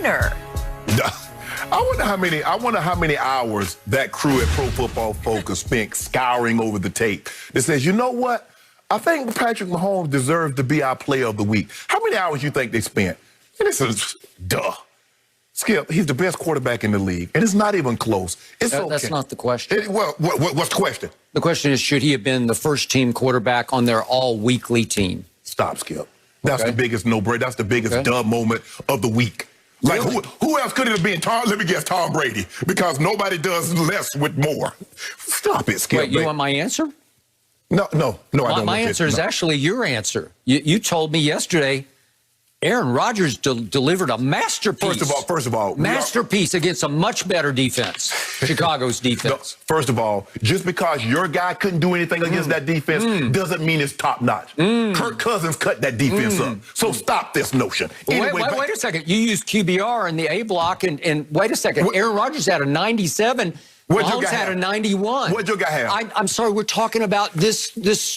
no-brainer. I wonder how many hours that crew at Pro Football Focus spent scouring over the tape that says, you know what? I think Patrick Mahomes deserves to be our player of the week. How many hours you think they spent? And this is duh. Skip, he's the best quarterback in the league, and it's not even close. It's okay. That's not the question. What's the question? The question is, should he have been the first-team quarterback on their all-weekly team? Stop, Skip. That's the biggest no-brainer. That's the biggest dub moment of the week. Like, really? who else could it have been? Let me guess, Tom Brady, because nobody does less with more. Stop it, Skip. Wait, you want my answer? No, I don't. My answer is actually your answer. You told me yesterday Aaron Rodgers delivered a masterpiece. First of all, masterpiece against a much better defense, Chicago's defense. No, first of all, just because your guy couldn't do anything against that defense doesn't mean it's top notch. Kirk Cousins cut that defense up. So stop this notion. Anyway, wait a second. You used QBR in the A block, and wait a second. Aaron Rodgers had a 97. Mahomes had a 91. What'd your guy have? I'm sorry, we're talking about this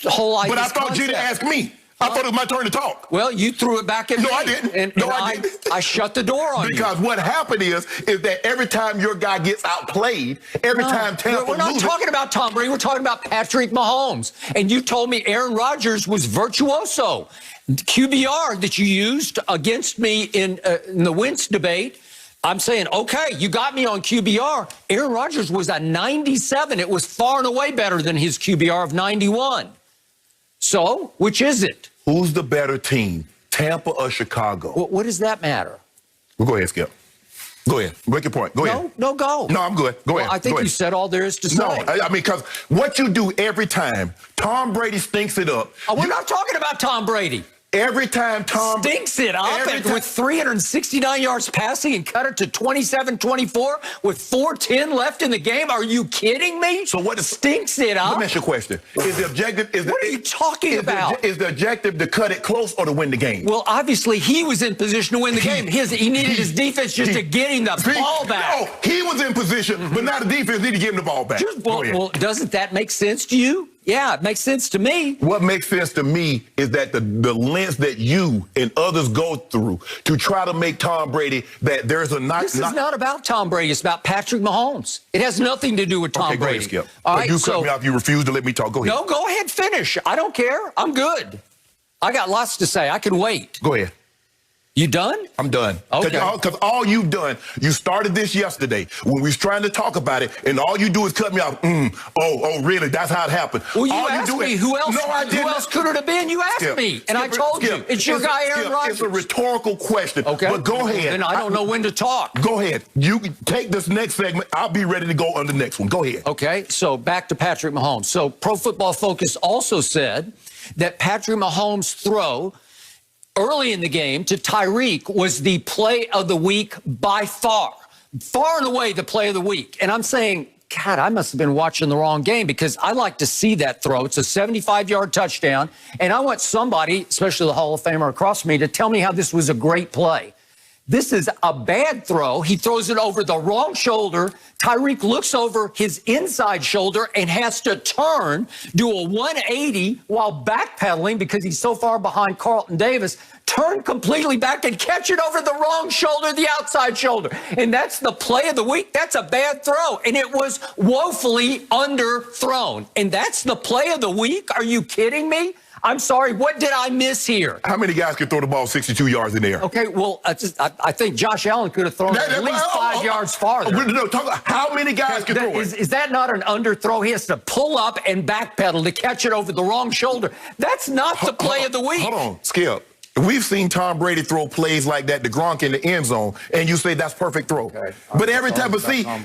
whole idea. But I thought you didn't ask me. I thought it was my turn to talk. Well, you threw it back at me. No, I didn't. I didn't. I shut the door on you. Because what happened is that every time your guy gets outplayed, every time Tampa We're not talking about Tom Brady. We're talking about Patrick Mahomes. And you told me Aaron Rodgers was virtuoso. QBR that you used against me in the Wentz debate, I'm saying, okay, you got me on QBR. Aaron Rodgers was a 97. It was far and away better than his QBR of 91. So, which is it? Who's the better team, Tampa or Chicago? What does that matter? Well, go ahead, Skip. Go ahead. Make your point. Go ahead. No, go. No, I'm good. Go ahead. I think you said all there is to say. No, I mean, because what you do every time, Tom Brady stinks it up. We're not talking about Tom Brady. Every time Tom stinks it up with 369 yards passing and cut it to 27-24 with 4:10 left in the game. Are you kidding me? So what stinks it up? Let me ask you a question. Is the objective? What are you talking about? Is the objective to cut it close or to win the game? Well, obviously he was in position to win the game. He needed his defense just to get him the ball back. Oh, he was in position, but now the defense needed to give him the ball back. Well, doesn't that make sense to you? Yeah, it makes sense to me. What makes sense to me is that the lens that you and others go through to try to make Tom Brady that there's a not. This is not about Tom Brady. It's about Patrick Mahomes. It has nothing to do with Tom Brady. Go ahead, Skip. All right, you cut me off. You refuse to let me talk. Go ahead. No, go ahead. Finish. I don't care. I'm good. I got lots to say. I can wait. Go ahead. You done? I'm done. Okay. Because all you've done, you started this yesterday when we was trying to talk about it, and all you do is cut me off. Oh, really? That's how it happened. Well, you asked me who else. No, I didn't. Who else could it have been? You asked me, and I told you. It's your guy, Aaron Rodgers. It's a rhetorical question. Okay. But go ahead. Then I don't know when to talk. Go ahead. You take this next segment. I'll be ready to go on the next one. Go ahead. Okay. So back to Patrick Mahomes. So Pro Football Focus also said that Patrick Mahomes' throw early in the game to Tyreek was the play of the week by far and away the play of the week. And I'm saying, God, I must have been watching the wrong game because I like to see that throw. It's a 75-yard touchdown. And I want somebody, especially the Hall of Famer across from me, to tell me how this was a great play. This is a bad throw. He throws it over the wrong shoulder. Tyreek looks over his inside shoulder and has to turn, do a 180 while backpedaling because he's so far behind Carlton Davis, turn completely back and catch it over the wrong shoulder, the outside shoulder. And that's the play of the week. That's a bad throw. And it was woefully underthrown. And that's the play of the week? Are you kidding me? I'm sorry, what did I miss here? How many guys can throw the ball 62 yards in the air? Okay, well, I think Josh Allen could have thrown it at least 5 yards farther. No, talk about how many guys can throw it. Is that not an underthrow? He has to pull up and backpedal to catch it over the wrong shoulder. That's not the play of the week. Hold on, Skip. We've seen Tom Brady throw plays like that to Gronk in the end zone, and you say that's perfect throw. Okay. But every time,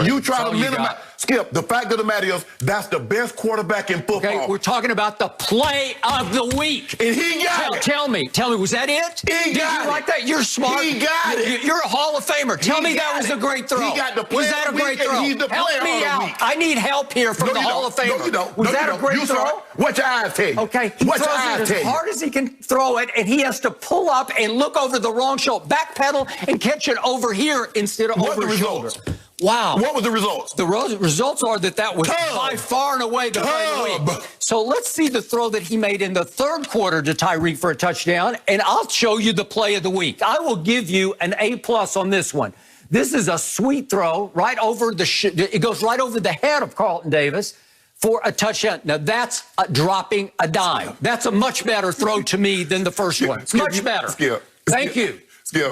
you try to minimize. Skip, the fact of the matter is, that's the best quarterback in football. Okay, we're talking about the play of the week. And he got it. Tell me, was that it? He got it. Like that? You're smart. He got it. You're a Hall of Famer. Tell me that was a great throw. He got the play was that a great throw? He's the help me out. I need help here from the Hall of Famer. No, you don't. Was that a great throw? What your eyes tell you? Okay, he throws it as hard as he can throw it, and he has to pull up and look over the wrong shoulder, backpedal, and catch it over here instead of over his shoulder. Wow. What was the results? The results are that was by far and away the play of the week. So let's see the throw that he made in the third quarter to Tyreek for a touchdown, and I'll show you the play of the week. I will give you an A+ on this one. This is a sweet throw right over it goes right over the head of Carlton Davis for a touchdown. Now, that's dropping a dime. That's a much better throw to me than the first one. Much better. Thank you.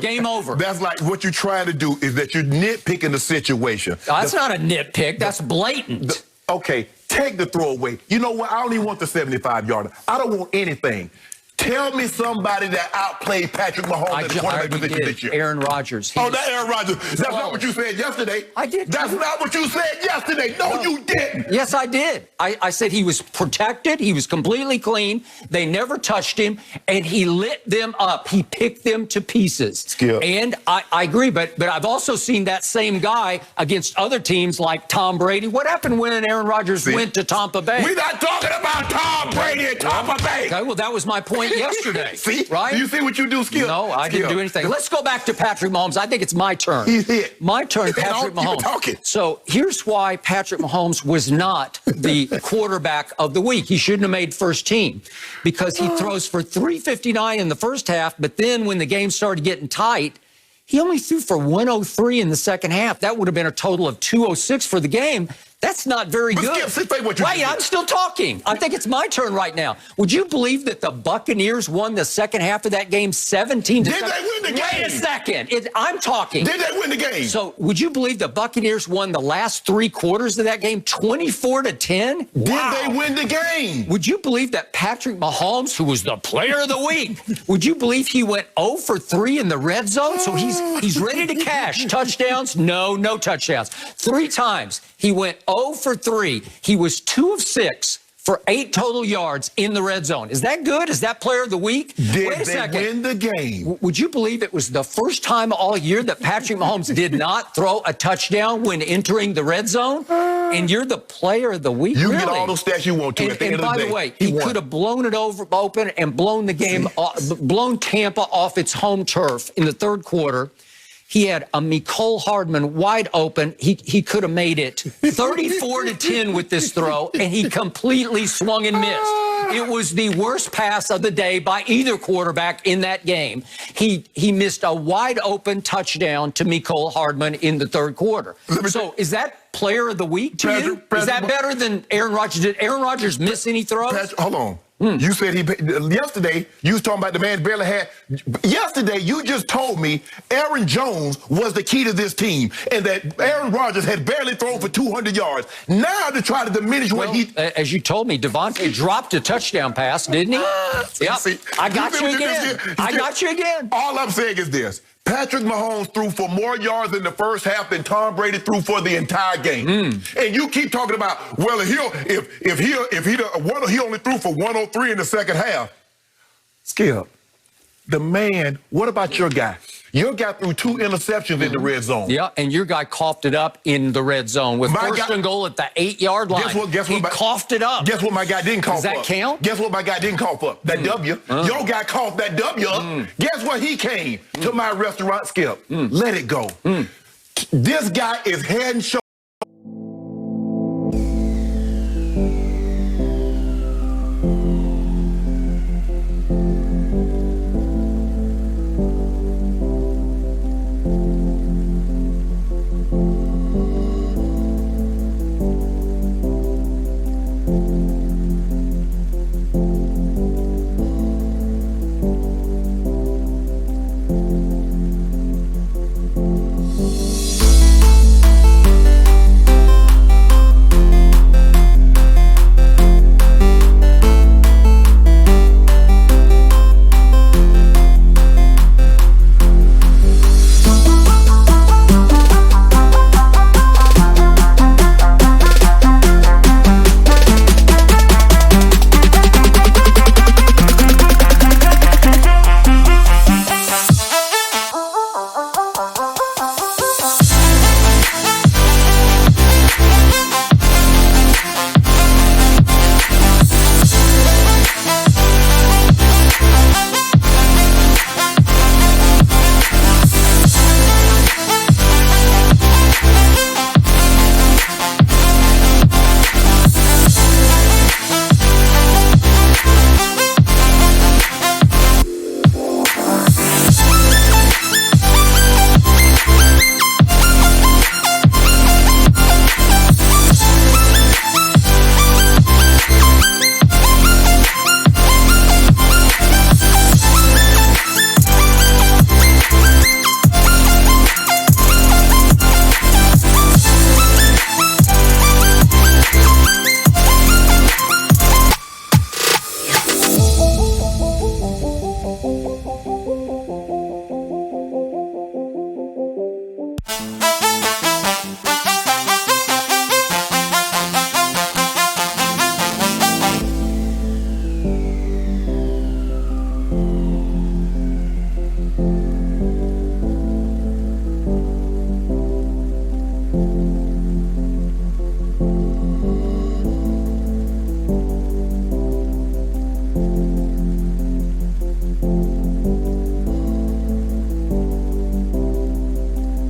Game over. That's like what you're trying to do is that you're nitpicking the situation. That's not a nitpick. That's blatant. Okay, take the throw away. You know what? I don't even want the 75-yarder. I don't want anything. Tell me somebody that outplayed Patrick Mahomes at the quarterback position this year. Aaron Rodgers. Oh, that's Aaron Rodgers. That's not what you said yesterday. I did. That's not what you said yesterday. No, you didn't. Yes, I did. I said he was protected. He was completely clean. They never touched him, and he lit them up. He picked them to pieces. Skip. And I agree, but I've also seen that same guy against other teams like Tom Brady. What happened when Aaron Rodgers went to Tampa Bay? We're not talking about Tom Brady at Tampa Bay. Okay, well, that was my point yesterday. See? Right? Do you see what you do, Skip? No, I didn't do anything. Let's go back to Patrick Mahomes. I think it's my turn. He's hit. My turn, Patrick Mahomes. Talking. So here's why Patrick Mahomes was not the quarterback of the week. He shouldn't have made first team because he throws for 359 in the first half, but then when the game started getting tight, he only threw for 103 in the second half. That would have been a total of 206 for the game. That's not very good. Wait, I'm still talking. I think it's my turn right now. Would you believe that the Buccaneers won the second half of that game 17-7? Did they win the game? Wait a second. I'm talking. Did they win the game? So would you believe the Buccaneers won the last three quarters of that game 24-10? Did they win the game? Would you believe that Patrick Mahomes, who was the player of the week, would you believe he went 0 for 3 in the red zone? So he's ready to cash. Touchdowns? No touchdowns. 3 times he went 0 for 3. He was 2 of 6 for 8 total yards in the red zone. Is that good? Is that player of the week? Did they win the game? Would you believe it was the first time all year that Patrick Mahomes did not throw a touchdown when entering the red zone? And you're the player of the week? You really? get all those stats you want to at the end of the day. And by the way, he could have blown it open and blown the game, blown Tampa off its home turf in the third quarter. He had a Mecole Hardman wide open. He could have made it 34-10 with this throw, and he completely swung and missed. It was the worst pass of the day by either quarterback in that game. He missed a wide open touchdown to Mecole Hardman in the third quarter. So is that player of the week to you? Is that better than Aaron Rodgers? Did Aaron Rodgers miss any throws? Hold on. You said yesterday, you was talking about the man barely had. Yesterday, you just told me Aaron Jones was the key to this team and that Aaron Rodgers had barely thrown for 200 yards. Now to try to diminish what he. As you told me, Devontae dropped a touchdown pass, didn't he? Yep. See, I got you again. I got you again. All I'm saying is this. Patrick Mahomes threw for more yards in the first half than Tom Brady threw for the entire game. And you keep talking about, well, he only threw for 103 in the second half. Skip, the man, what about your guy? Your guy threw 2 interceptions in the red zone. Yeah, and your guy coughed it up in the red zone with first and goal at the 8-yard line. He coughed it up. Guess what my guy didn't cough up? Does that count? Guess what my guy didn't cough up? That W. Your guy coughed that W up. Guess what he came to my restaurant, Skip? Let it go. This guy is head and shoulders.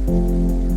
you.